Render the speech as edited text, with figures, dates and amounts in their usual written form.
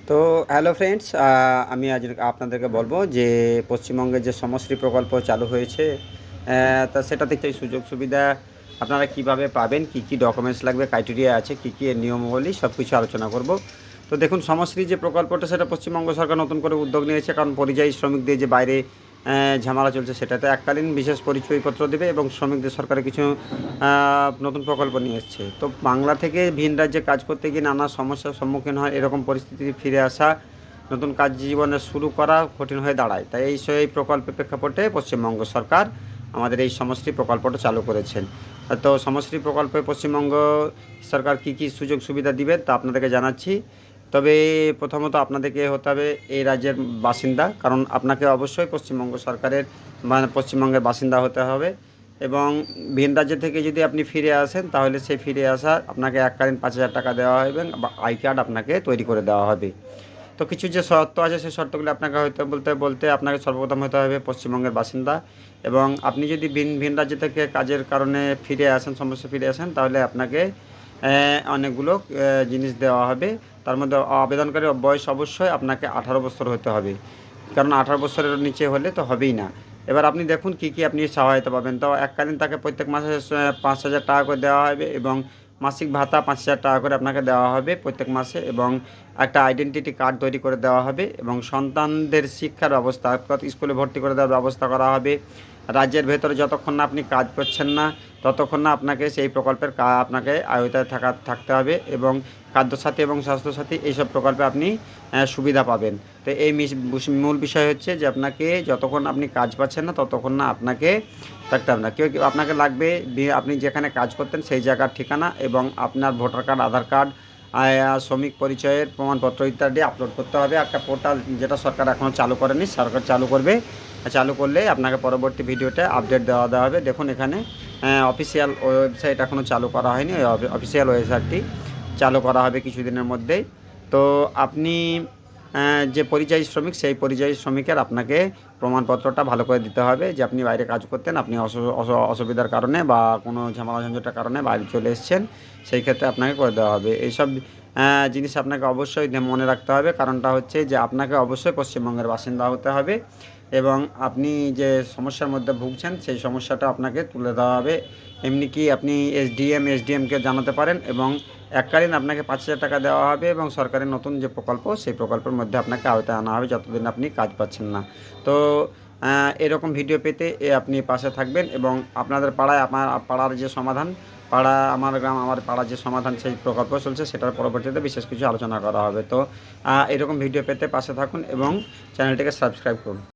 তো hello friends, আমি আজ আপনাদেরকে বলবো যে পশ্চিমবঙ্গে যে সমশ্রী প্রকল্প চালু হয়েছে, তা সেটা থেকে সুযোগ সুবিধা আপনারা কিভাবে পাবেন, কি কি ডকুমেন্টস লাগবে, ক্রাইটেরিয়া আছে, কি কি এর নিয়মাবলী, সব কিছু আলোচনা করব। তো দেখুন, সমশ্রী যে প্রকল্পটা সেটা পশ্চিমবঙ্গ সরকার নতুন করে উদ্যোগ নিয়েছে, কারণ পরিযায়ী শ্রমিকদের যে বাইরে ঝামেলা চলছে, সেটাতে এককালীন বিশেষ পরিচয়পত্র দেবে এবং শ্রমিকদের সরকারের কিছু নতুন প্রকল্প নিয়ে এসছে। তো বাংলা থেকে ভিন রাজ্যে কাজ করতে গিয়ে নানা সমস্যার সম্মুখীন হয়, এরকম পরিস্থিতি ফিরে আসা, নতুন কাজ জীবনে শুরু করা কঠিন হয়ে দাঁড়ায়। তাই এই প্রকল্পের প্রেক্ষাপটে পশ্চিমবঙ্গ সরকার আমাদের এই সমশ্রী প্রকল্পটা চালু করেছেন। তো সমশ্রী প্রকল্পে পশ্চিমবঙ্গ সরকার কী কী সুযোগ সুবিধা দিবে তা আপনাদেরকে জানাচ্ছি। তবে প্রথমত আপনাদেরকে হতে হবে এই রাজ্যের বাসিন্দা, কারণ আপনাকে অবশ্যই পশ্চিমবঙ্গ সরকারের মানে পশ্চিমবঙ্গের বাসিন্দা হতে হবে। এবং ভিন রাজ্য থেকে যদি আপনি ফিরে আসেন, তাহলে সেই ফিরে আসা আপনাকে এককালীন 5,000 টাকা দেওয়া হবে এবং আই কার্ড আপনাকে তৈরি করে দেওয়া হবে। তো কিছু যে শর্ত আছে, সেই শর্তগুলো আপনাকে হয়তো বলতে বলতে আপনাকে সর্বপ্রথম হতে হবে পশ্চিমবঙ্গের বাসিন্দা। এবং আপনি যদি ভিন ভিন রাজ্য থেকে কাজের কারণে ফিরে আসেন, সমস্যা ফিরে আসেন, তাহলে আপনাকে অনেকগুলো জিনিস দেওয়া হবে। তার মধ্যে আবেদনকারী বয়স অবশ্যই আপনাকে 18 বছর হতে হবে, কারণ 18 বছরের নিচে হলে তো হবেই না। এবার আপনি দেখুন কী কী আপনি সহায়তা পাবেন। তো এককালীন তাকে প্রত্যেক মাসে 5,000 টাকা করে দেওয়া হবে এবং মাসিক ভাতা 5,000 টাকা করে আপনাকে দেওয়া হবে প্রত্যেক মাসে, এবং একটা আইডেন্টিটি কার্ড তৈরি করে দেওয়া হবে এবং সন্তানদের শিক্ষার ব্যবস্থা অর্থাৎ স্কুলে ভর্তি করে দেওয়ার ব্যবস্থা করা হবে। রাজ্যের ভেতরে যতক্ষণ না আপনি কাজ করছেন না, ততক্ষণ না আপনাকে সেই প্রকল্পের আপনাকে আওতায় থাকতে হবে। এবং খাদ্যসাথী এবং স্বাস্থ্যসাথী এইসব প্রকল্পে আপনি সুবিধা পাবেন। তো এই মূল বিষয় হচ্ছে যে আপনাকে যতক্ষণ আপনি কাজ পাচ্ছেন না, ততক্ষণ না আপনাকে থাকতে হবে না। আপনাকে লাগবে আপনি যেখানে কাজ করতেন সেই জায়গার ঠিকানা এবং আপনার ভোটার কার্ড, আধার কার্ড, শ্রমিক পরিচয়ের প্রমাণপত্র ইত্যাদি আপলোড করতে হবে একটা পোর্টাল, যেটা সরকার এখনও চালু করেনি, সরকার চালু করবে। চালু করলে আপনাকে পরবর্তী ভিডিওতে আপডেট দেওয়া হবে। দেখুন এখানে অফিসিয়াল ওয়েবসাইট এখনও চালু করা হয়নি, ওই অফিসিয়াল ওয়েবসাইটটি চালু করা হবে কিছুদিনের মধ্যেই। তো আপনি যে পরিযায়ী শ্রমিক, সেই পরিযায়ী শ্রমিকের আপনাকে প্রমাণপত্রটা ভালো করে দিতে হবে যে আপনি বাইরে কাজ করতেন, আপনি অসুবিধার কারণে বা কোনো ঝামেলা ঝঞ্ঝাটের কারণে বাইরে চলে এসেছেন, সেই ক্ষেত্রে আপনাকে করে দেওয়া হবে। এইসব জিনিস আপনাকে অবশ্যই মনে রাখতে হবে। কারণটা হচ্ছে যে আপনাকে অবশ্যই পশ্চিমবঙ্গের বাসিন্দা হতে হবে এবং আপনি যে সমস্যার মধ্যে ভুগছেন সেই সমস্যাটা আপনাকে তুলে দেওয়া হবে। এমনি কি আপনি এসডিএমকে জানাতে পারেন এবং এককালীন আপনাকে 5,000 টাকা দেওয়া হবে এবং সরকারের নতুন যে প্রকল্প, সেই প্রকল্পের মধ্যে আপনাকে আওতায় আনা হবে যতদিন আপনি কাজ পাচ্ছেন না। তো এরকম ভিডিও পেতে আপনি পাশে থাকবেন এবং আপনাদের পাড়ায় আমার পাড়ার যে সমাধান, পাড়া আমার গ্রাম আমার পাড়ার যে সমাধান, সেই প্রকল্প চলছে, সেটার পরবর্তীতে বিশেষ কিছু আলোচনা করা হবে। তো এরকম ভিডিও পেতে পাশে থাকুন এবং চ্যানেলটিকে সাবস্ক্রাইব করুন।